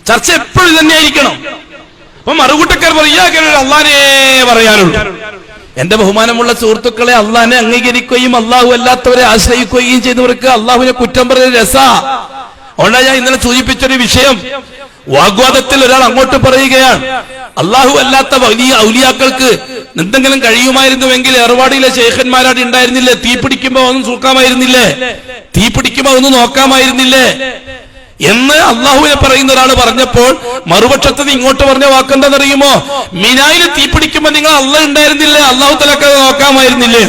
ചർച്ച എപ്പോഴും തന്നെ ആയിരിക്കണം. അപ്പൊ മറുകൂട്ടക്കാർ പറയാ അള്ളാനെ പറയാനുള്ളൂ. എന്റെ ബഹുമാനമുള്ള സുഹൃത്തുക്കളെ, അള്ളാഹിനെ അംഗീകരിക്കുകയും അള്ളാഹു അല്ലാത്തവരെ ആശ്രയിക്കുകയും ചെയ്യുന്നവർക്ക് അള്ളാഹുവിനെ കുറ്റം പറയുന്ന രസാ. അതുകൊണ്ടാണ് ഞാൻ ഇന്നലെ സൂചിപ്പിച്ചൊരു വിഷയം. വാഗ്വാദത്തിൽ ഒരാൾ അങ്ങോട്ട് പറയുകയാണ്, അള്ളാഹു അല്ലാത്ത വലിയ ഔലിയാക്കൾക്ക് എന്തെങ്കിലും കഴിയുമായിരുന്നുവെങ്കിൽ ഏർവാടിയിലെ ശൈഖന്മാരാട് ഉണ്ടായിരുന്നില്ലേ? തീ പിടിക്കുമ്പോ ഒന്നും സൂക്കാമായിരുന്നില്ലേ? തീ പിടിക്കുമ്പോ ഒന്നും നോക്കാമായിരുന്നില്ലേ എന്ന് അള്ളാഹുവിനെ പറയുന്ന ഒരാൾ പറഞ്ഞപ്പോൾ മറുപക്ഷത്തിന് ഇങ്ങോട്ട് പറഞ്ഞ വാക്കെന്താണെന്നറിയുമോ? മിനായിൽ തീ പിടിക്കുമ്പോ നിങ്ങൾ അള്ളാഹ് ഉണ്ടായിരുന്നില്ലേ? അള്ളാഹു തലക്ക് നോക്കാമായിരുന്നില്ലേ?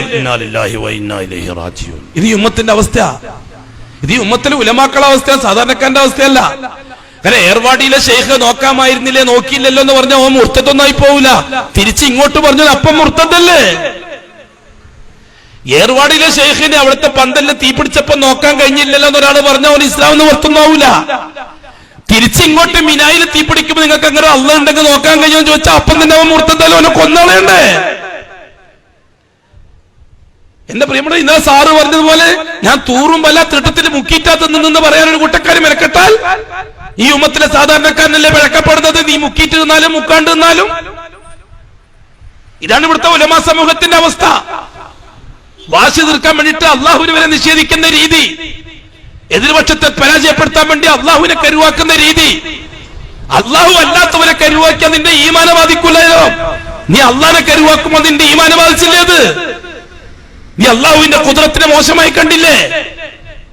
ഇത് ഈ ഉമ്മത്തിന്റെ അവസ്ഥ. ഇത് ഈ ഉമ്മത്തിലെ ഉലമാക്കളുടെ അവസ്ഥ, സാധാരണക്കാരന്റെ അവസ്ഥയല്ല. കാരണം ഏർവാടിയിലെ ശൈഖ് നോക്കാമായിരുന്നില്ലേ, നോക്കിയില്ലല്ലോ എന്ന് പറഞ്ഞ ഓ മുർത്തത്തൊന്നായി പോവില്ല. തിരിച്ച് ഇങ്ങോട്ട് പറഞ്ഞത് അപ്പം മുർത്തതല്ലേ? ഏർവാടിയിലെ ശൈഖിനെ അവിടുത്തെ പന്തലിൽ തീ പിടിച്ചപ്പോ നോക്കാൻ കഴിഞ്ഞില്ലല്ലോ എന്നൊരാൾ പറഞ്ഞ അവൻ ഇസ്ലാം എന്ന് പുറത്തൊന്നാവൂല. തിരിച്ചിങ്ങോട്ട് മിനായിൽ തീ പിടിക്കുമ്പോ നിങ്ങൾക്ക് അങ്ങനെ അള്ളാഹ് ഉണ്ടെങ്കിൽ നോക്കാൻ കഴിയുമെന്ന് ചോദിച്ചാൽ അപ്പം തന്നെ അവൻ മുർത്തതല്ലോ, അവനെ കൊന്നളയണ്ടേ? എന്റെ പ്രിയപ്പെട്ട, ഇന്നലെ സാറ് പറഞ്ഞതുപോലെ ഞാൻ തൂറും വല്ല തൃട്ടത്തിൽ മുക്കിയിട്ടാ നിന്ന് പറയാനൊരു കൂട്ടക്കാര് മെനക്കെട്ടാൽ ഈ ഉമ്മത്തിലെ സാധാരണക്കാരനല്ലേ പിഴക്കപ്പെടുന്നത്? നീ മുക്കിയിട്ട് നിന്നാലും മുക്കാണ്ട് നിന്നാലും. ഇതാണ് ഇവിടുത്തെ ഉലമാ സമൂഹത്തിന്റെ അവസ്ഥ. വാശി തീർക്കാൻ വേണ്ടിയിട്ട് അള്ളാഹുവിനെ വരെ നിഷേധിക്കുന്ന രീതി, എതിർപക്ഷത്തെ പരാജയപ്പെടുത്താൻ വേണ്ടി അള്ളാഹുവിനെ കരുവാക്കുന്ന രീതി. അള്ളാഹു അല്ലാത്തവരെ കരുവാക്കിയാൽ നിന്റെ ഈമാന ബാധിക്കില്ലല്ലോ. നീ അള്ളാഹിനെ കരുവാക്കുമ്പോൾ നിന്റെ ഈമാന ബാധിച്ചില്ലേത്? നീ അള്ളാഹുവിന്റെ ഖുദ്റത്തിനെ മോശമായി കണ്ടില്ലേ?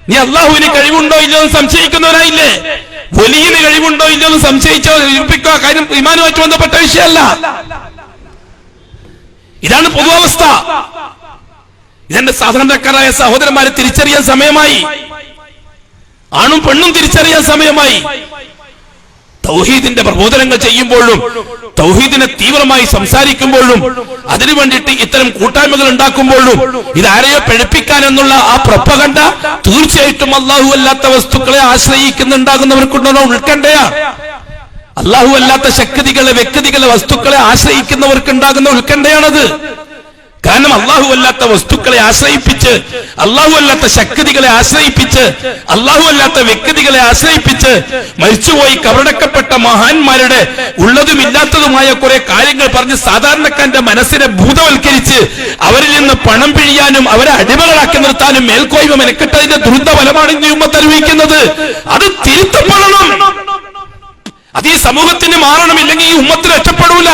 നീ അള്ളാഹുവിന് കഴിവുണ്ടോ ഇല്ലോ എന്ന് സംശയിക്കുന്നവരായില്ലേ? വലിയന് കഴിവുണ്ടോ ഇല്ലോ എന്ന് സംശയിച്ചോ നിരൂപിക്കുക. കാര്യം ഈമാനുമായിട്ട് ബന്ധപ്പെട്ട വിഷയമല്ല. ഇതാണ് പൊതുവസ്ഥ. ഇതെന്റെ സാധാരണക്കാരായ സഹോദരന്മാരെ തിരിച്ചറിയാൻ സമയമായി. ആണും പെണ്ണും തിരിച്ചറിയാൻ സമയമായി. തൗഹീദിന്റെ പ്രബോധനങ്ങൾ ചെയ്യുമ്പോഴും തൗഹീദിനെ തീവ്രമായി സംസാരിക്കുമ്പോഴും അതിനു വേണ്ടിയിട്ട് ഇത്തരം കൂട്ടായ്മകൾ ഉണ്ടാക്കുമ്പോഴും ഇതാരെയോ പഴിപ്പിക്കാൻ എന്നുള്ള ആ പ്രൊപ്പഗണ്ട തീർച്ചയായിട്ടും അള്ളാഹു അല്ലാത്ത വസ്തുക്കളെ ആശ്രയിക്കുന്നുണ്ടാകുന്നവർക്കുണ്ടോ ഉൾക്കണ്ടയാണ്. അള്ളാഹു അല്ലാത്ത ശക്തികളെ, വ്യക്തികളെ, വസ്തുക്കളെ ആശ്രയിക്കുന്നവർക്കുണ്ടാകുന്ന ഉൾക്കണ്ടയാണത്. കാരണം അള്ളാഹു അല്ലാത്ത വസ്തുക്കളെ ആശ്രയിപ്പിച്ച്, അള്ളാഹു അല്ലാത്ത ശക്തികളെ ആശ്രയിപ്പിച്ച്, അള്ളാഹു അല്ലാത്ത വ്യക്തികളെ ആശ്രയിപ്പിച്ച് മരിച്ചുപോയി കബറടക്കപ്പെട്ട മഹാന്മാരുടെ ഉള്ളതും ഇല്ലാത്തതുമായ കുറെ കാര്യങ്ങൾ പറഞ്ഞ് സാധാരണക്കാരന്റെ മനസ്സിനെ ഭൂതവൽക്കരിച്ച് അവരിൽ നിന്ന് പണം പിഴിയാനും അവരെ അടിമകളാക്കി നിർത്താനും മേൽക്കോയ്മ മെനക്കെട്ടതിന്റെ ദുരന്ത ഫലമാണ് ഇന്ന് ഉമ്മത്ത് അനുഭവിക്കുന്നത്. അത് തിരുത്തപ്പെടണം. അത് ഈ സമൂഹത്തിന് മാറണമില്ലെങ്കിൽ ഈ ഉമ്മത്തിന് രക്ഷപ്പെടൂല.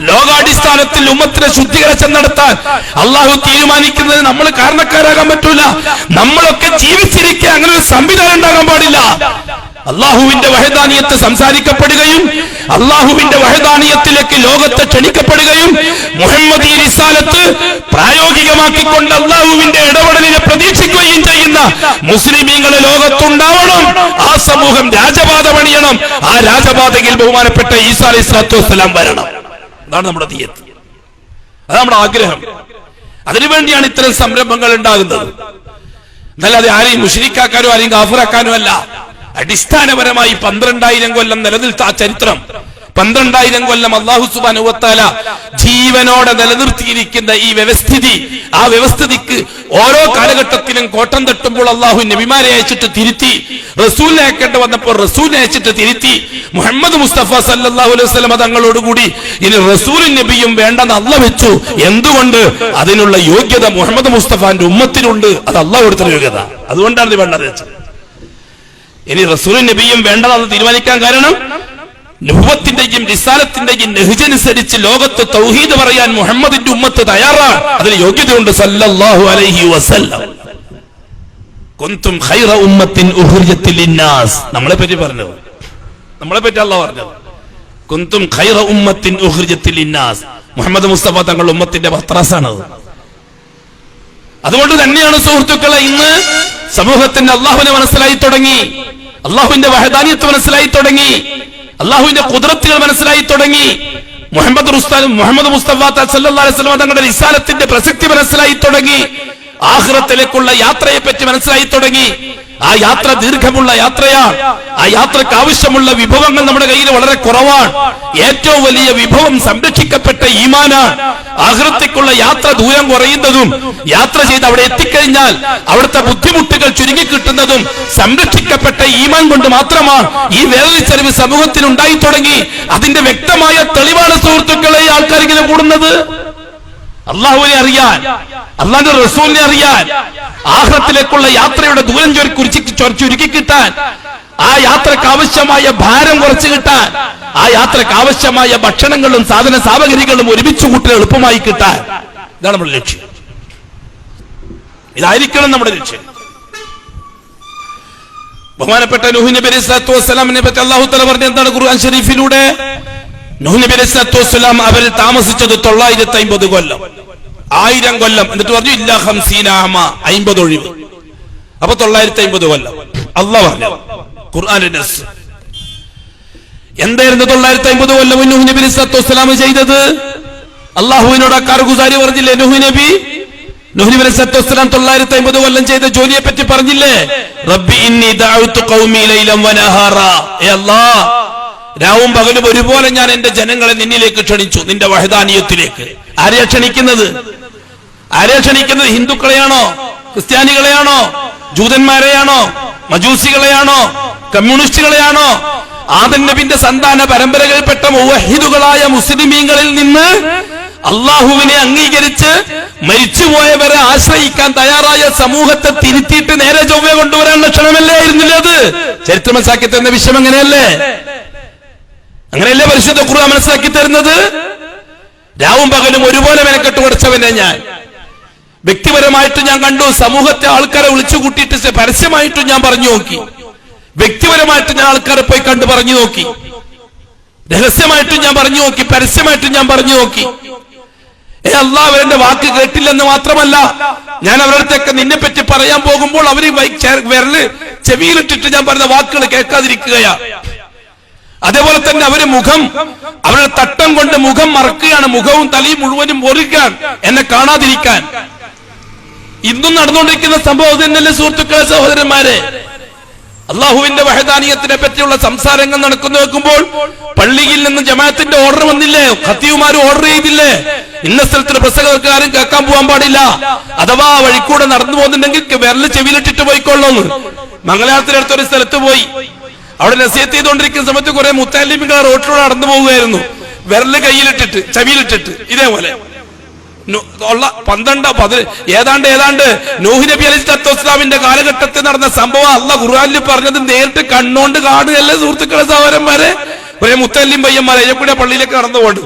ലോകാടിസ്ഥാനത്തിൽ ഉമ്മത്തിനെ ശുദ്ധീകരണം നടത്താൻ അള്ളാഹു തീരുമാനിക്കുന്നത് നമ്മൾ കാരണക്കാരാകാൻ പറ്റൂല. നമ്മളൊക്കെ ജീവിച്ചിരിക്കുക അങ്ങനെ ഒരു സംവിധാനം ഉണ്ടാകാൻ പാടില്ല. അള്ളാഹുവിന്റെ വഹദാനിയത്ത് സംസാരിക്കപ്പെടുകയും അള്ളാഹുവിന്റെ വഹദാനിയത്തിലേക്ക് ലോകത്തെ ക്ഷണിക്കപ്പെടുകയും മുഹമ്മദി റിസാലത്ത് പ്രായോഗികമാക്കിക്കൊണ്ട് അള്ളാഹുവിന്റെ ഇടപെടലിനെ പ്രതീക്ഷിക്കുകയും ചെയ്യുന്ന മുസ്ലിമീങ്ങളെ ലോകത്തുണ്ടാവണം. ആ സമൂഹം രാജപാത പണിയണം. ആ രാജപാതയിൽ ബഹുമാനപ്പെട്ട ഈസാ അലൈഹിസ്സലാത്തു വസ്സലാം വരണം. അതാണ് നമ്മുടെ നിയ്യത്ത്, അതാണ് നമ്മുടെ ആഗ്രഹം. അതിനുവേണ്ടിയാണ് ഇത്തരം സംരംഭങ്ങൾ ഉണ്ടാകുന്നത്. എന്നല്ലാതെ ആരെയും മുശ്രിക്കാക്കാനോ ആരെയും കാഫിറാക്കാനോ അല്ല. അടിസ്ഥാനപരമായി 12,000 കൊല്ലം നിലനിൽത്ത ആ ചരിത്രം, 12,000 കൊല്ലം അല്ലാഹു സുബ്ഹാനഹു വ തആല ജീവനോടെ നിലനിർത്തിയിരിക്കുന്ന ഈ വ്യവസ്ഥിതി, ആ വ്യവസ്ഥിതിക്ക് ഓരോ കാലഘട്ടത്തിലും കോട്ടം തട്ടുമ്പോൾ അല്ലാഹു നബിമാരെ അയച്ചിട്ട് തിരുത്തി, റസൂലിനെ അയക്കേണ്ടി വന്നപ്പോൾ റസൂലിനെ അയച്ചിട്ട് തിരുത്തി, മുഹമ്മദ് മുസ്തഫ സല്ലല്ലാഹു അലൈഹി വസല്ലം തങ്ങളോടുകൂടി ഇനി റസൂലും നബിയും വേണ്ടെന്ന് അല്ലാഹു വെച്ചു. എന്തുകൊണ്ട്? അതിനുള്ള യോഗ്യത മുഹമ്മദ് മുസ്തഫാന്റെ ഉമ്മത്തിനുണ്ട്. അത് അല്ലാഹു കൊടുത്ത യോഗ്യത. അതുകൊണ്ടാണ് ഇത് വേണ്ടത് വെച്ചത്. ഇനി റസൂലും നബിയും വേണ്ടതെന്ന് തീരുമാനിക്കാൻ കാരണം നുബുവത്തിന്റെയും റിസാലത്തിന്റെയും നെഹ്ജനുസരിച്ച് ലോകത്ത് തൗഹീദ് പറയാൻ മുഹമ്മദിന്റെ ഉമ്മത്ത് തയ്യാറാണ്. അതിന് യോഗ്യതയുണ്ട്. സല്ലല്ലാഹു അലൈഹി വസല്ലം കുൻതും ഖൈറ ഉമ്മത്തിൻ ഉഖ്രിജത് ലിന്നാസ്. നമ്മളെ പറ്റി പറഞ്ഞത്, നമ്മളെ പറ്റി അല്ലാഹു പറഞ്ഞത് കുൻതും ഖൈറ ഉമ്മത്തിൻ ഉഖ്രിജത് ലിന്നാസ്. മുഹമ്മദ് മുസ്തഫ തങ്ങളുടെ ഉമ്മത്തിന്റെ പത്രാസാണ്. അതുകൊണ്ട് തന്നെയാണ് സുഹൃത്തുക്കളെ ഇന്ന് സമൂഹത്തിന്റെ അള്ളാഹുവിനെ മനസ്സിലായി തുടങ്ങി, അള്ളാഹുവിന്റെ വഹദാനിയത്ത് മനസ്സിലായി തുടങ്ങി, അള്ളാഹുവിന്റെ ഖുദ്റത്തുകൾ മനസ്സിലായി തുടങ്ങി, മുഹമ്മദ് മുസ്തഫ സല്ലല്ലാഹു അലൈഹി വസല്ലം തങ്ങളുടെ റിസാലത്തിന്റെ പ്രസക്തി മനസ്സിലായി തുടങ്ങി, ആഖിറത്തിലേക്കുള്ള യാത്രയെ പറ്റി മനസ്സിലായി തുടങ്ങി. ആ യാത്ര ദീർഘമുള്ള യാത്രയാണ്. ആ യാത്രക്ക് ആവശ്യമുള്ള വിഭവങ്ങൾ നമ്മുടെ കയ്യിൽ വളരെ കുറവാണ്. ഏറ്റവും വലിയ വിഭവം സംരക്ഷിക്കപ്പെട്ട ഈമാനാണ്. ആഖിറത്തേക്കുള്ള യാത്ര ദൂരം കുറയുന്നതും യാത്ര ചെയ്ത് അവിടെ എത്തിക്കഴിഞ്ഞാൽ അവിടുത്തെ ബുദ്ധിമുട്ടുകൾ ചുരുങ്ങി കിട്ടുന്നതും സംരക്ഷിക്കപ്പെട്ട ഈമാൻ കൊണ്ട് മാത്രമാണ്. ഈ വേദനിച്ചറിവ് സമൂഹത്തിൽ ഉണ്ടായി തുടങ്ങി. അതിന്റെ വ്യക്തമായ തെളിവാണ് സുഹൃത്തുക്കളെ ഈ ആൾക്കാർ ഇങ്ങനെ കൂടുന്നത്. അള്ളാഹുവിനെ അറിയാൻ, അള്ളാഹുവിന്റെ റസൂലിനെ അറിയാൻ, ആഖിറത്തിലേക്കുള്ള യാത്രയുടെ ദൂരം ചുരുക്കി കിട്ടാൻ, ആ യാത്രക്ക് ആവശ്യമായ ഭാരം കുറച്ചു കിട്ടാൻ, ആ യാത്രക്ക് ആവശ്യമായ ഭക്ഷണങ്ങളും സാധന സാമഗ്രികളും ഒരുമിച്ച് കൂട്ടി എളുപ്പമായി കിട്ടാൻ, ഇതാണ് നമ്മുടെ ലക്ഷ്യം. ഇതായിരിക്കണം നമ്മുടെ ലക്ഷ്യം. ബഹുമാനപ്പെട്ട നൂഹ് നബി അലൈഹി സ്വലാത്തു വസ്സലാമിനെ പറ്റി അല്ലാഹു തആല പറഞ്ഞ എന്താണ് ഖുർആൻ ശരീഫിലൂടെ? നൂഹ് നബി അലൈഹി സ്വലാത്തു വസ്സലാം അവർ താമസിച്ചത് 950 കൊല്ലം, 1000 കൊല്ലം. എന്നിട്ട് പറഞ്ഞു ഇല്ല 50 ആമ, 50 ഒഴിവ്. അപ്പൊ 950 കൊല്ലം അല്ലാഹു പറഞ്ഞു. ഖുർആനിന്റെ നസ്. എന്തായിരുന്നു 950 കൊല്ലം നൂഹ് നബി അലൈഹി സ്വലാത്തു വസ്സലാം ചെയ്തത്? അല്ലാഹുവിനോട് കാർഗുസാരി പറഞ്ഞില്ലേ നൂഹ് നബി? നൂഹ് നബി അലൈഹി സ്വലാത്തു വസ്സലാം 950 കൊല്ലം ചെയ്ത ജോലിയെ പറ്റി പറഞ്ഞില്ലേ? റബ്ബി ഇന്നി ദഅഉതു ഖൗമി ലൈലൻ വനഹാറ. അല്ലാഹ്, രാവും പകലും ഒരുപോലെ ഞാൻ എന്റെ ജനങ്ങളെ നിന്നിലേക്ക് ക്ഷണിച്ചു, നിന്റെ വഹദാനിയത്തിലേക്ക്. ആരെയാ ക്ഷണിക്കുന്നത്? ആരെയാ ക്ഷണിക്കുന്നത്? ഹിന്ദുക്കളെയാണോ? ക്രിസ്ത്യാനികളെയാണോ? ജൂതന്മാരെയാണോ? മജൂസികളെയാണോ? കമ്മ്യൂണിസ്റ്റുകളെയാണോ? ആദം നബിന്റെ സന്താന പരമ്പരകളിൽപ്പെട്ട മുവഹിദുകളായ മുസ്ലിമീങ്ങളിൽ നിന്ന് അള്ളാഹുവിനെ അംഗീകരിച്ച് മരിച്ചുപോയവരെ ആശ്രയിക്കാൻ തയ്യാറായ സമൂഹത്തെ തിരുത്തിയിട്ട് നേരെ ചൊവ്വ കൊണ്ടുവരാനുള്ള ക്ഷണമല്ലേ ആയിരുന്നില്ല അത്? ചരിത്രം മനസ്സിലാക്കി തരുന്ന വിഷയം അങ്ങനെയല്ലേ? അങ്ങനെയല്ലേ പരിശുദ്ധ ഖുർആൻ മനസ്സിലാക്കി തരുന്നത്? രാവും പകലും ഒരുപോലെ മെനക്കെട്ട് കൊടുത്തവനെ ഞാൻ വ്യക്തിപരമായിട്ട് ഞാൻ കണ്ടു. സമൂഹത്തെ ആൾക്കാരെ വിളിച്ചു കൂട്ടിയിട്ട് പരസ്യമായിട്ടും ഞാൻ പറഞ്ഞു നോക്കി. വ്യക്തിപരമായിട്ട് ഞാൻ ആൾക്കാരെ പോയി കണ്ടു പറഞ്ഞു നോക്കി. രഹസ്യമായിട്ടും ഞാൻ പറഞ്ഞു നോക്കി. പരസ്യമായിട്ടും ഞാൻ പറഞ്ഞു നോക്കി. അല്ലാഹ് അവരുടെ വാക്ക് കേട്ടില്ലെന്ന് മാത്രമല്ല, ഞാൻ അവരുടെ നിന്നെ പറ്റി പറയാൻ പോകുമ്പോൾ അവര് വിരല് ചെവിയിലിട്ടിട്ട് ഞാൻ പറഞ്ഞ വാക്കുകൾ കേൾക്കാതിരിക്കുകയാ. അതേപോലെ തന്നെ അവര് അവരുടെ തട്ടം കൊണ്ട് മുഖം മറക്കുകയാണ്. മുഖവും തലയും മുഴുവനും ഒരുക്കാൻ എന്നെ കാണാതിരിക്കാൻ. ഇന്നും നടന്നുകൊണ്ടിരിക്കുന്ന സംഭവം തന്നെയല്ലേ സുഹൃത്തുക്കളെ, സഹോദരന്മാരെ? അള്ളാഹുവിന്റെ വഹദാനിയത്തിനെ പറ്റിയുള്ള സംസാരങ്ങൾ നടക്കുന്നു വെക്കുമ്പോൾ പള്ളിയിൽ നിന്ന് ജമാഅത്തിന്റെ ഓർഡർ വന്നില്ലേ? ഖത്തീബുമാര് ഓർഡർ ചെയ്തില്ലേ? ഇന്ന സ്ഥലത്തിന് പ്രസംഗക്കാരും കേൾക്കാൻ പോകാൻ പാടില്ല, അഥവാ വഴിക്കൂടെ നടന്നു പോകുന്നുണ്ടെങ്കിൽ വിരല് ചെവിയിലിട്ടിട്ട് പോയിക്കൊള്ളുന്നു. മംഗലാപുരത്തിനടുത്തൊരു സ്ഥലത്ത് പോയി അവിടെ നസീഹത്ത് ചെയ്തുകൊണ്ടിരിക്കുന്ന സമയത്ത് കുറെ മുത്തല്ലിമികൾ റോട്ടിലൂടെ നടന്നു പോവുകയായിരുന്നു, വിരല് കയ്യിലിട്ടിട്ട് ചെവിയിലിട്ടിട്ട്. ഇതേപോലെ 12 ഏതാണ്ട് നൂഹ് നബി അലൈഹി സ്വലാത്തു വസ്സലാമിന്റെ കാലഘട്ടത്തിൽ നടന്ന സംഭവം അല്ലാഹ് ഖുർആനിൽ പറഞ്ഞത് നേരിട്ട് കണ്ണുകൊണ്ട് കാണുകയല്ലേ സുഹൃത്തുക്കളെ, സഹോദരന്മാരെ? ഒരേ മുത്തല്ലിം പയ്യന്മാരെ കൂടെ പള്ളിയിലേക്ക് കടന്നു പോകണ്ട്.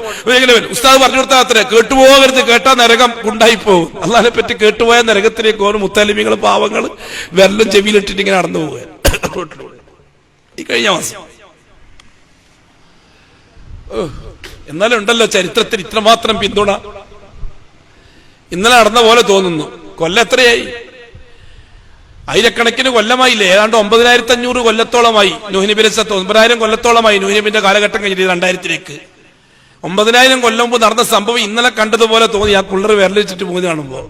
ഉസ്താദ് പറഞ്ഞു കൊടുത്താൽ അത്ര കേട്ടുപോകരുത്, കേട്ടാ നരകം ഉണ്ടായി പോകും. അള്ളാഹിനെ പറ്റി കേട്ടുപോയ നരകത്തിലേക്ക് ഓരോ മുത്തല്ലിമികൾ പാവങ്ങൾ വിരലും ചെവിയിലിട്ടിട്ട് ഇങ്ങനെ നടന്നു പോവുക റോട്ടിലൂടെ. ഈ കഴിഞ്ഞ മാസം എന്നാലും ഉണ്ടല്ലോ ചരിത്രത്തിൽ ഇത്രമാത്രം പിന്തുണ. ഇന്നലെ നടന്ന പോലെ തോന്നുന്നു. കൊല്ലം എത്രയായി? ആയിരക്കണക്കിന് കൊല്ലമായില്ലേ? ഏതാണ്ട് 9500 കൊല്ലത്തോളമായി. നൂഹ് നബി അലൈഹി സ്വലാത്തു 9000 കൊല്ലത്തോളമായി നൂഹ് നബിന്റെ കാലഘട്ടം കഴിഞ്ഞിട്ട് 2000-ലേക്ക്. 9000 കൊല്ലം മുമ്പ് നടന്ന സംഭവം ഇന്നലെ കണ്ടതുപോലെ തോന്നി ആ പിള്ളേർ വിരലിച്ചിട്ട് പോകുന്ന കാണുമ്പോ.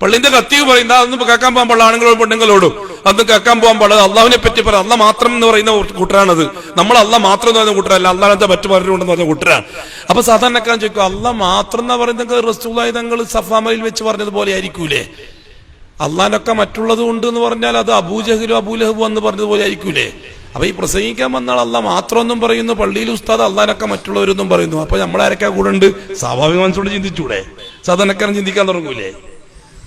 പള്ളിന്റെ കത്തീവ് പറയുന്നത് അതൊന്നും കേൾക്കാൻ പോകാൻ പാടില്ല, ആണുങ്ങളോടും പെണ്ണുങ്ങളോടും അതൊന്നും കേൾക്കാൻ പോകാൻ പാടില്ല. അള്ളാഹുവിനെ പറ്റി പറയാം. അള്ളാഹ് മാത്രം എന്ന് പറയുന്ന കൂട്ടരാണത്. നമ്മൾ അള്ളാഹ് മാത്രം എന്ന് പറയുന്ന കൂട്ടരല്ല, അള്ളാഹത്തെ മറ്റു പലരുണ്ടെന്ന് പറഞ്ഞ കൂട്ടരാണ്. അപ്പൊ സാധാരണക്കാരൻ ചോദിക്കും, അള്ളാഹ് മാത്രം എന്ന് പറയുന്നത് റസൂലുള്ളാഹി തങ്ങൾ സഫാമയിൽ വെച്ച് പറഞ്ഞതുപോലെ ആയിരിക്കൂലേ? അള്ളാഹിനൊക്കെ മറ്റുള്ളത് ഉണ്ട് എന്ന് പറഞ്ഞാൽ അത് അബൂജഹലും അബൂലഹബും എന്ന് പറഞ്ഞതുപോലെ ആയിരിക്കൂലേ? അപ്പൊ ഈ പ്രസംഗിക്കാൻ വന്നാൽ അള്ളാഹ് മാത്രമൊന്നും പറയുന്നു, പള്ളിയിൽ ഉസ്താദ് അള്ളാഹിനൊക്കെ മറ്റുള്ളവരൊന്നും പറയുന്നു. അപ്പൊ നമ്മളാരൊക്കെ കൂടെ ഉണ്ട്? സ്വാഭാവിക മനസ്സോട് ചിന്തിച്ചൂടെ? സാധാരണക്കാരൻ ചിന്തിക്കാൻ തുടങ്ങൂലേ?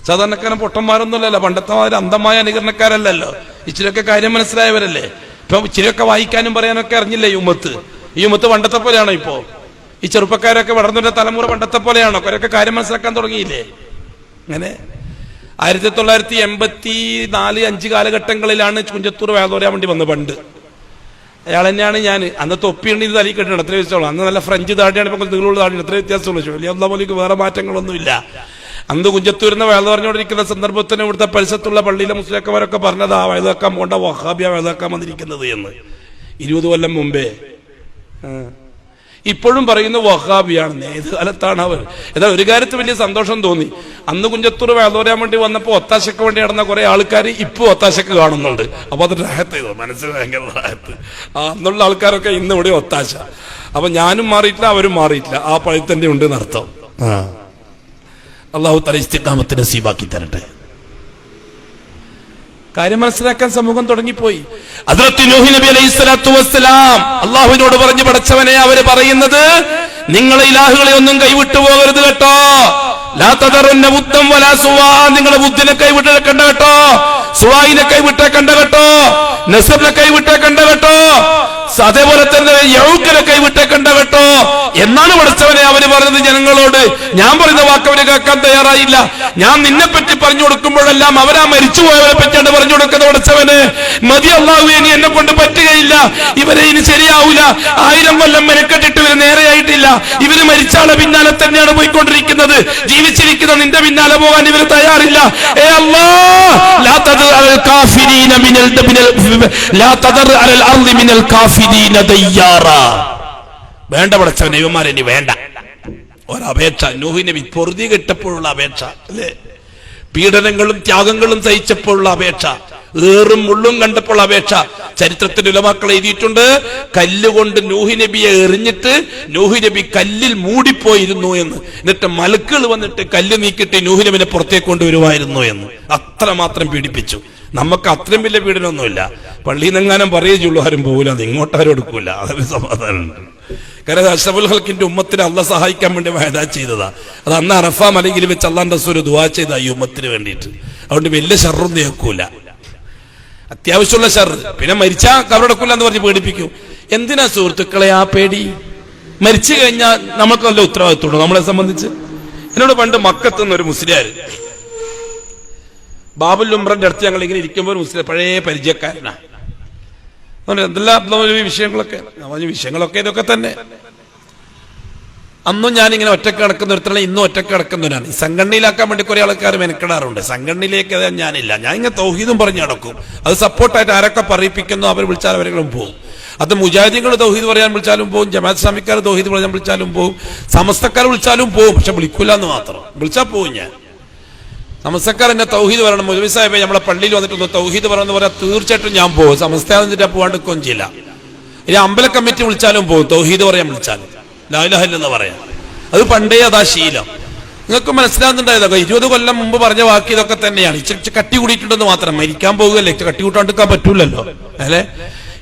സാധാരണക്കാരൻ പൊട്ടന്മാരൊന്നുമല്ലല്ലോ, പണ്ടത്തെ മാതിരി അന്ധമായ അനുകരണക്കാരല്ലല്ലോ. ഇച്ചിരിയൊക്കെ കാര്യം മനസ്സിലായവരല്ലേ. ഇപ്പൊ ഇച്ചിരിയൊക്കെ വായിക്കാനും പറയാനൊക്കെ അറിഞ്ഞില്ലേ ഈ ഉമ്മത്ത്? ഈ ഉമ്മത്ത് പണ്ടത്തെ പോലെയാണോ ഇപ്പോ? ഈ ചെറുപ്പക്കാരൊക്കെ വളർന്നവരുടെ തലമുറ പണ്ടത്തെ പോലെയാണോ? കുറെയൊക്കെ കാര്യം മനസ്സിലാക്കാൻ തുടങ്ങിയില്ലേ? അങ്ങനെ 1984-5 കാലഘട്ടങ്ങളിലാണ് കുഞ്ചത്തൂർ വേദോരാൻ വേണ്ടി വന്നത്. പണ്ട് അയാൾ തന്നെയാണ് ഞാൻ. അന്നത്തെ ഒപ്പിയുണ്ട് ഇത് തലയിൽ കെട്ടണം, എത്ര വ്യത്യാസമുള്ളൂ. അന്ന് നല്ല ഫ്രഞ്ച് താടിയാണ്, ഇപ്പൊ നീളുള്ള താടിയാണ്, എത്ര വ്യത്യാസമുള്ളൂ. വലിയ അള്ളാഹുലേക്ക് വേറെ മാറ്റങ്ങളൊന്നുമില്ല. അന്ന് കുഞ്ചത്തൂരിന്ന് വേദ പറഞ്ഞുകൊണ്ടിരിക്കുന്ന സന്ദർഭത്തിന് ഇവിടുത്തെ പരിസരത്തുള്ള പള്ളിയിലെ മുസ്ലിംമാരൊക്കെ പറഞ്ഞത് ആ വേദാക്കാൻ പോണ്ട, വഹാബിയ വേദാക്കാൻ വന്നിരിക്കുന്നത് എന്ന് 20 കൊല്ലം മുമ്പേ. ഇപ്പോഴും പറയുന്ന വഹാബിയാണെന്ന്. ഏത് കാലത്താണ് അവർ? എന്നാൽ ഒരു കാര്യത്തിൽ വലിയ സന്തോഷം തോന്നി. അന്ന് കുഞ്ചത്തൂർ വേദോരാൻ വേണ്ടി വന്നപ്പോ ഒത്താശക്ക് വേണ്ടി നടന്ന കുറെ ആൾക്കാർ ഇപ്പൊ ഒത്താശക്ക് കാണുന്നുണ്ട്. അപ്പൊ അത് റാഹത്ത് ചെയ്തു, മനസ്സിൽ ഭയങ്കര റാഹത്ത്. അന്നുള്ള ആൾക്കാരൊക്കെ ഇന്ന് ഇവിടെ ഒത്താശ. അപ്പൊ ഞാനും മാറിയിട്ടില്ല, അവരും മാറിയിട്ടില്ല, ആ പഴി തന്നെ ഉണ്ട് എന്നർത്ഥം. അള്ളാഹു തആല ഇസ്തിഖാമത്ത് നസീബാക്കി തരട്ടെ. കാര്യം മനസ്സിലാക്കാൻ സമൂഹം തുടങ്ങിപ്പോയി. ഹദ്റത്ത് നൂഹ് നബി അലൈഹിസ്സലാത്തു വസ്സലാം അള്ളാഹുവിനോട് പറഞ്ഞു, പടച്ചവനെ, അവര് പറയുന്നത് നിങ്ങളെ ഇലാഹുകളെ ഒന്നും കൈവിട്ടു പോകരുത് കേട്ടോ. ലാ തദറുന്ന ബുദ്ധം വലാ സുവാ, നിങ്ങളെ ബുദ്ധിനെ കൈവിട്ടേക്കണ്ട കേട്ടോ, സുവായിനെ കൈവിട്ടേക്കണ്ട കേട്ടോ, നസബിനെ കൈവിട്ടേക്കണ്ട കേട്ടോ, അതേപോലെ തന്നെ യൗക്കനെ കൈവിട്ടേക്കണ്ട കേട്ടോ എന്നാണ് പടച്ചവനെ അവര് പറഞ്ഞത് ജനങ്ങളോട്. ഞാൻ പറയുന്ന വാക്ക് അവര് കേൾക്കാൻ തയ്യാറായില്ല. ഞാൻ നിന്നെ പറ്റി പറഞ്ഞു കൊടുക്കുമ്പോഴെല്ലാം അവരാ മരിച്ചുപോയവരെ പറ്റിയാണ് പറഞ്ഞു കൊടുക്കുന്നത്. പടച്ചവന് മതി അല്ലാഹുവേ, ഇനി എന്നെ കൊണ്ട് പറ്റുകയില്ല, ഇവരെ ഇനി ശരിയാവൂല, 1000 കൊല്ലം മെനക്കെട്ടിട്ട് ഇവര് നേരെയായിട്ടില്ല, ഇവര് മരിച്ചാളെ പിന്നാലെ തന്നെയാണ് പോയിക്കൊണ്ടിരിക്കുന്നത്, ജീവിച്ചിരിക്കുന്ന നിന്റെ പിന്നാലെ പോകാൻ ഇവര് തയ്യാറില്ല. ഏ അല്ലാഹ്, ലാ തദർ അലൽ കാഫിരീന ലാ തദർ അലൽ അർളി മിനൽ കാഫിരീന ദയ്യാറ. വേണ്ട പടച്ചവനെ, ഇവന്മാരെ ഇനി വേണ്ട. ഒരപേക്ഷ നൂഹ് നബി പൊറുതി കെട്ടപ്പോഴുള്ള അപേക്ഷ അല്ലേ, പീഡനങ്ങളും ത്യാഗങ്ങളും സഹിച്ചപ്പോഴുള്ള അപേക്ഷ, ഏറും മുള്ളും കണ്ടപ്പോൾ അപേക്ഷ. ചരിത്രത്തിൽ ഉലമാക്കൾ എഴുതിയിട്ടുണ്ട്, കല്ലുകൊണ്ട് നൂഹ് നബിയെ എറിഞ്ഞിട്ട് നൂഹ് നബി കല്ലിൽ മൂടിപ്പോയിരുന്നു എന്ന്. എന്നിട്ട് മലക്കുകൾ വന്നിട്ട് കല്ല് നീക്കിട്ട് നൂഹ് നബിനെ പുറത്തേക്ക് കൊണ്ടുവരുമായിരുന്നു എന്ന്. അത്രമാത്രം പീഡിപ്പിച്ചു. നമുക്ക് അത്രയും വലിയ പീഡനമൊന്നുമില്ല. പള്ളിയിൽ നിന്നെങ്ങാനും പറയുള്ളൂ, ആരും പോകില്ല, അത് ഇങ്ങോട്ടാരും എടുക്കൂല, അതൊരു സമാധാനമുണ്ട്. കാരണം അഷ്റഫുൽ ഖൽക്കിന്റെ ഉമ്മത്തിനെ അള്ളാഹ് സഹായിക്കാൻ വേണ്ടി വഅദ ചെയ്തതാ. അത് അന്ന് അറഫ മലയിൽ വെച്ച് അള്ളാന്റെ റസൂൽ ദുആ ചെയ്ത ഈ ഉമ്മത്തിന് വേണ്ടിയിട്ട്. അതുകൊണ്ട് വലിയ ഷർറൊന്നും കേൾക്കൂല, അത്യാവശ്യമുള്ള ഷർറ്. പിന്നെ മരിച്ചാ കബറടക്കൂല എന്ന് പറഞ്ഞ് പേടിപ്പിക്കും. എന്തിനാ സുഹൃത്തുക്കളെ ആ പേടി? മരിച്ചു കഴിഞ്ഞാൽ നമുക്ക് നല്ല ഉത്തരവാദിത്തമുണ്ടോ നമ്മളെ സംബന്ധിച്ച്? എന്നോട് പണ്ട് മക്കത്തുനിന്ന് ഒരു മുസ്ലിയാർ, ബാബുൽ ഉംറന്റെ അടുത്ത് ഞങ്ങൾ ഇങ്ങനെ ഇരിക്കുമ്പോൾ മുസ്ലിം പഴയ പരിചയക്കാരനാ. എന്തെല്ലാം വിഷയങ്ങളൊക്കെ ഇതൊക്കെ തന്നെ. അന്നും ഞാനിങ്ങനെ ഒറ്റക്ക് കിടക്കുന്ന ഒരുത്തന്നെ, ഇന്നും ഒറ്റക്ക് കിടക്കുന്നവരാണ്. ഈ സംഘടനയിലാക്കാൻ വേണ്ടി കുറെ ആൾക്കാർ മെനക്കെടാറുണ്ട്. സംഘടനയിലേക്ക് ഞാനില്ല, ഞാൻ ഇങ്ങനെ തൗഹീദും പറഞ്ഞു നടക്കും. അത് സപ്പോർട്ടായിട്ട് ആരൊക്കെ പറയിപ്പിക്കുന്നു അവർ വിളിച്ചാൽ അവരെങ്കിലും പോകും. അത് മുജാഹിദീങ്ങൾ തൗഹീദ് പറയാൻ വിളിച്ചാലും പോകും, ജമാഅത്ത് ഇസ്ലാമിക്കാർ തൗഹീദ് പറയാൻ വിളിച്ചാലും പോകും, സമസ്തക്കാർ വിളിച്ചാലും പോകും. പക്ഷെ വിളിക്കൂല എന്ന് മാത്രം. വിളിച്ചാൽ പോകും ഞാൻ. സമസ്തക്കാർ എന്നെ തൗഹീദ് പറയണം, മൗലവി സാഹിബേ നമ്മളെ പള്ളിയിൽ വന്നിട്ടൊന്ന് തൗഹീദ് പറയണമെന്ന് പറയാൻ തീർച്ചയായിട്ടും ഞാൻ പോകും. സമസ്തയാണെന്നിട്ട് പോകാണ്ടിരിക്കുകയും ചെയ്യില്ല. ഇനി അമ്പല കമ്മിറ്റി വിളിച്ചാലും പോകും, തൗഹീദ് പറയാൻ വിളിച്ചാലും ലാ ഇലാഹ ഇല്ലല്ലാഹ് പറയാം. അത് പണ്ടേ അതാ ശീലം. നിങ്ങൾക്ക് മനസ്സിലാകുന്നുണ്ടായതൊക്കെ 20 കൊല്ലം മുമ്പ് പറഞ്ഞ വാക്ക് ഇതൊക്കെ തന്നെയാണ്. ഇച്ചിരി കട്ടി കൂടിയിട്ടുണ്ടെന്ന് മാത്രം. മരിക്കാൻ പോകുകയല്ലേ, കട്ടി കൂട്ടാണ്ടിരിക്കാൻ പറ്റൂലല്ലോ അല്ലെ.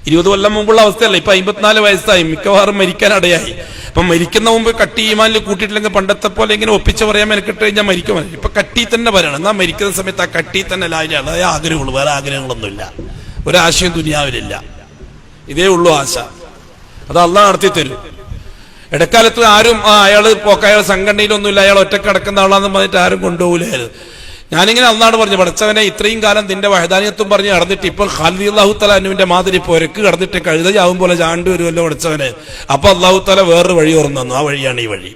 20 കൊല്ലം മുമ്പുള്ള അവസ്ഥയല്ല. ഇപ്പൊ 54 വയസ്സായി, മിക്കവാറും മരിക്കാൻ ഇടയായി. അപ്പൊ മരിക്കുന്ന മുമ്പ് കട്ടി ഈമാനിൽ കൂട്ടിയിട്ടില്ലെങ്കിൽ പണ്ടത്തെ പോലെ ഇങ്ങനെ ഒപ്പിച്ച് പറയാൻ മെനക്കെട്ട് കഴിഞ്ഞാൽ മരിക്കും. ഇപ്പൊ കട്ടി തന്നെ പറയണം. എന്നാൽ മരിക്കുന്ന സമയത്ത് ആ കട്ടി തന്നെ ലായിലാണ്. അതേ ആഗ്രഹമുള്ളൂ, വേറെ ആഗ്രഹങ്ങളൊന്നുമില്ല, ഒരാശയം ദുനിയാവിലില്ല. ഇതേ ഉള്ളൂ ആശ. അത് അള്ളാഹ് നടത്തി തരും. ഇടക്കാലത്ത് ആരും അയാള് അയാൾ സംഘടനയിലൊന്നുമില്ല, അയാൾ ഒറ്റക്ക് കിടക്കുന്ന ആളാന്ന് പറഞ്ഞിട്ട് ആരും കൊണ്ടുപോകില്ലായിരുന്നു. ഞാനിങ്ങനെ അള്ളാഹ് പറഞ്ഞു, പടച്ചവനെ ഇത്രയും കാലം നിന്റെ വഹദാനിയത്വം പറഞ്ഞ് നടന്നിട്ട് ഇപ്പോൾ ഖാലിദ് അല്ലാഹു തആല അനുവിന്റെ മാതിരി പൊരക്ക് കടന്നിട്ട് കഴുതയാവും പോലെ ചാണ്ട് വരുമല്ലോ പടച്ചവനെ. അപ്പൊ അല്ലാഹു തആല വേറൊരു വഴി തുറന്നു തന്നു. ആ വഴിയാണ് ഈ വഴി.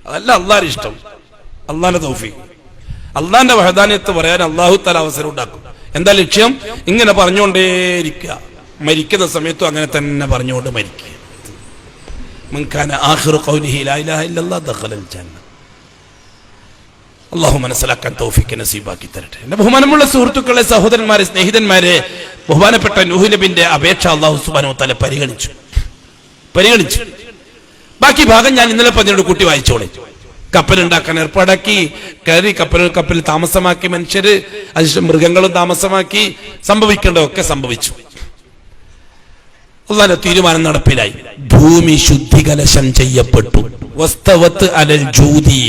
അതല്ല അള്ളാഹ് ഇഷ്ടം, അള്ളാന്റെ തൗഫീഖ്. അള്ളാന്റെ വഹദാനിയത്ത് പറയാൻ അല്ലാഹു തആല അവസരം ഉണ്ടാക്കും. എന്താ ലക്ഷ്യം? ഇങ്ങനെ പറഞ്ഞുകൊണ്ടേയിരിക്കുക. മരിക്കുന്ന സമയത്തും അങ്ങനെ തന്നെ പറഞ്ഞുകൊണ്ട് മരിക്കുക. മൻ കാന ആഖിറു ഖൗലിഹി ലാ ഇലാഹ ഇല്ലല്ലാഹ് ദഖലൽ ജന്ന. അള്ളാഹു മനസ്സിലാക്കാൻ തൗഫീഖ് നസീബാക്കി തരട്ടെ. എന്റെ ബഹുമാനമുള്ള സുഹൃത്തുക്കളെ, സഹോദരന്മാരെ, സ്നേഹിതന്മാരെ, ബഹുമാനപ്പെട്ട നൂഹ് നബിന്റെ അപേക്ഷ അള്ളാഹു സുബ്ഹാനഹു വ തആല പരിഗണിച്ചു. ബാക്കി ഭാഗം ഞാൻ ഇന്നലെ പറഞ്ഞോട് കൂട്ടി വായിച്ചോളെ. കപ്പലുണ്ടാക്കാൻ ഏർപ്പാടാക്കി, കയറി കപ്പൽ താമസമാക്കി, മനുഷ്യര് അതിന് മൃഗങ്ങളും താമസമാക്കി. സംഭവിക്കേണ്ടതൊക്കെ സംഭവിച്ചു. അള്ളാഹുവിന്റെ തീരുമാനം നടപ്പിലായി. ഭൂമി ശുദ്ധികലശം ചെയ്യപ്പെട്ടു. വസ്തവത്ത് അലൽ ജൂദി.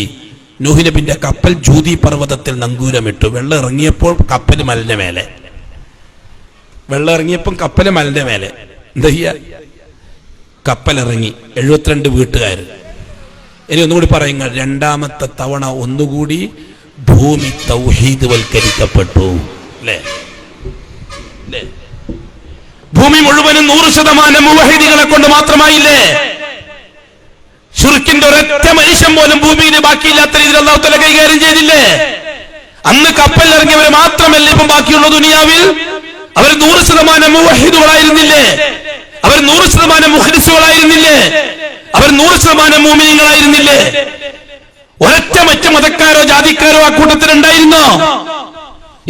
നൂഹ് നബിന്റെ കപ്പൽ ജൂദി പർവ്വതത്തിൽ നങ്കൂരമിട്ടു. വെള്ളം ഇറങ്ങിയപ്പോൾ കപ്പല് മലിന്റെ മേലെ. എന്താ ചെയ്യാ? കപ്പലിറങ്ങി 72 വീട്ടുകാർ. ഇനി ഒന്നുകൂടി പറയുക, രണ്ടാമത്തെ തവണ ഒന്നുകൂടി ഭൂമി തൗഹീദ് വൽക്കരിക്കപ്പെട്ടു. അല്ലേ? ഭൂമി മുഴുവനും 100% മുവഹിദുകളെ കൊണ്ട് മാത്രമായില്ലേ? ശിർക്കിന്റെ ഒരൊറ്റ മനുഷ്യൻ പോലും ഭൂമിയിൽ ബാക്കിയില്ലാത്ത രീതിയിൽ അല്ലാഹു തആല കൈകാര്യം ചെയ്തില്ലേ? അന്ന് കപ്പലിറങ്ങിയവരെ മാത്രമല്ല ഇപ്പം ബാക്കിയുള്ള ദുനിയാവിൽ. അവർ 100% മുവഹിദുകളായിരുന്നില്ലേ? അവർ 100% മുഖ്ലിസുകളായിരുന്നില്ലേ? അവർ 100% മുഅ്മിനീങ്ങളായിരുന്നില്ലേ? ഒരൊറ്റ മറ്റ് മതക്കാരോ ജാതിക്കാരോ ആ കൂട്ടത്തിലുണ്ടായിരുന്നോ?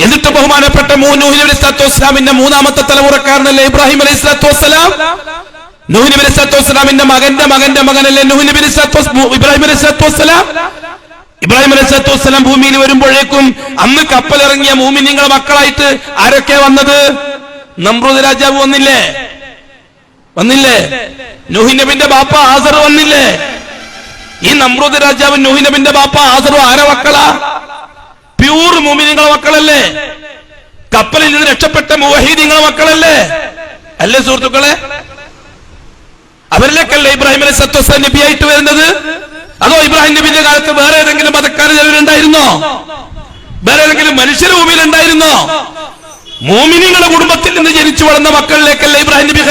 എന്നിട്ട് ബഹുമാനപ്പെട്ട നൂഹ് നബി സ്വല്ലല്ലാഹു അലൈഹി വസല്ലമിന്റെ മൂന്നാമത്തെ തലമുറക്കാരനല്ലേ ഇബ്രാഹിം അലൈഹി സ്വല്ലല്ലാഹു വസ്സലാം? നൂഹ് നബി സ്വല്ലല്ലാഹു അലൈഹി വസല്ലമിന്റെ മകന്റെ മകനല്ലേ ഇബ്രാഹിം അലൈഹി സ്വല്ലല്ലാഹു വസ്സലാം? ഇബ്രാഹിം അലൈഹി സ്വല്ലല്ലാഹു വസ്സലാം ഭൂമിയിൽ വരുമ്പോഴേക്കും അന്ന് കപ്പലിറങ്ങിയ മുഅ്മിനീങ്ങളുടെ മക്കളായിട്ട് ആരൊക്കെ വന്നത്? നമ്രൂദ് രാജാവ് വന്നില്ലേ? നൂഹ് നബിന്റെ ബാപ്പ ആസർ വന്നില്ലേ? ഈ നമ്രൂദ് രാജാവ് നൂഹ് നബിന്റെ ബാപ്പ ആസറും ആരെ മക്കളാ? പ്യൂർ മുഅ്മിനീങ്ങളുടെ മക്കളല്ലേ? കപ്പലിൽ നിന്ന് രക്ഷപ്പെട്ട മുവഹീദീങ്ങളുടെ മക്കളല്ലേ? അല്ലേ സുഹൃത്തുക്കളെ? അവരിലേക്കല്ലേ ഇബ്രാഹിം അലൈഹി സ്വല്ലല്ലാഹു അലൈഹി വസല്ലം നബിയായിട്ട് വരുന്നത്? അതോ ഇബ്രാഹിം നബിന്റെ കാലത്ത് വേറെ ഏതെങ്കിലും മതക്കാർ ചിലരുണ്ടായിരുന്നോ? വേറെ ഏതെങ്കിലും മനുഷ്യരുടെ ഭൂമിയിലുണ്ടായിരുന്നോ? മുഅ്മിനീങ്ങളുടെ കുടുംബത്തിൽ നിന്ന് ജനിച്ചു വളർന്ന മക്കളിലേക്കല്ലേ ഇബ്രാഹിം നബി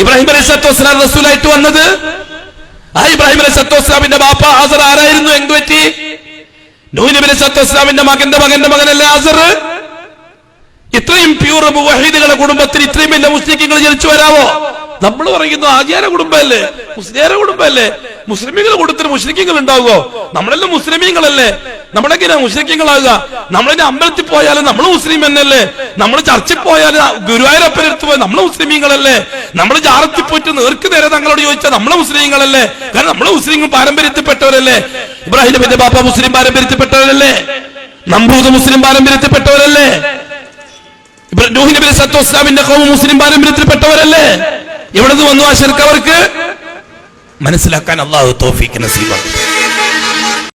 ഇബ്രാഹിം അലൈഹി സ്വല്ലല്ലാഹു അലൈഹി വസല്ലം റസൂലായിട്ട് വന്നത്? ആ ഇബ്രാഹിം അലൈഹി സ്വല്ലല്ലാഹു അലൈഹി വസല്ലമിന്റെ ബാപ്പ ആസർ ആരായിരുന്നു? എന്ത് പറ്റി? നൂഹ് നബി അലൈഹി സ്വല്ലല്ലാഹു അലൈഹി വസല്ലമിന്റെ മകന്റെ മകനല്ലേ ആസർ? ഇത്രയും പ്യൂർ മുവഹീദുകളുടെ കുടുംബത്തിൽ ഇത്രയും വലിയ മുസ്ലിങ്ങൾ ജനിച്ചു വരാവോ? നമ്മൾ പറയുന്നു ആചാര കുടുംബമല്ലേ, മുസ്ലിയാര കുടുംബമല്ലേ, മുസ്ലിമീങ്ങളുടെ കൂട്ടത്തിൽ മുസ്ലിങ്ങൾ ഉണ്ടാവുകയോ? നമ്മളെല്ലാം മുസ്ലിമീങ്ങളല്ലേ, നമ്മളെങ്ങനെയാ മുസ്ലിങ്ങളാകുക? നമ്മളിന്റെ അമ്പലത്തിൽ പോയാലും നമ്മൾ മുസ്ലിം എന്നല്ലേ? നമ്മൾ ചർച്ചിൽ പോയാലും ഗുരുവായൂരപ്പനടുത്ത് പോയാൽ നമ്മൾ മുസ്ലിമീങ്ങളല്ലേ? നമ്മൾ ജാറത്തിൽ പോയിട്ട് നേർക്ക് നേരെ തങ്ങളോട് ചോദിച്ചാൽ നമ്മളെ മുസ്ലിങ്ങളല്ലേ? കാരണം നമ്മളെ മുസ്ലിങ്ങൾ പാരമ്പര്യത്തിൽപ്പെട്ടവരല്ലേ? ഇബ്രാഹിം നബിന്റെ ബാപ്പ മുസ്ലിം പാരമ്പര്യത്തിൽപ്പെട്ടവരല്ലേ? നമ്രൂദ് മുസ്ലിം പാരമ്പര്യത്തിൽപ്പെട്ടവരല്ലേ? നൂഹ് നബി സ്വല്ലല്ലാഹു അലൈഹി വസല്ലമിന്റെ ഖൗം മുസ്ലിം പാരമ്പര്യത്തിൽപ്പെട്ടവരല്ലേ? എവിടെ നിന്ന് വന്നു ആ ശിർക്ക്? അവർക്ക് മനസ്സിലാക്കാൻ അല്ലാഹു തൗഫീഖ് നസീബാക്കട്ടെ.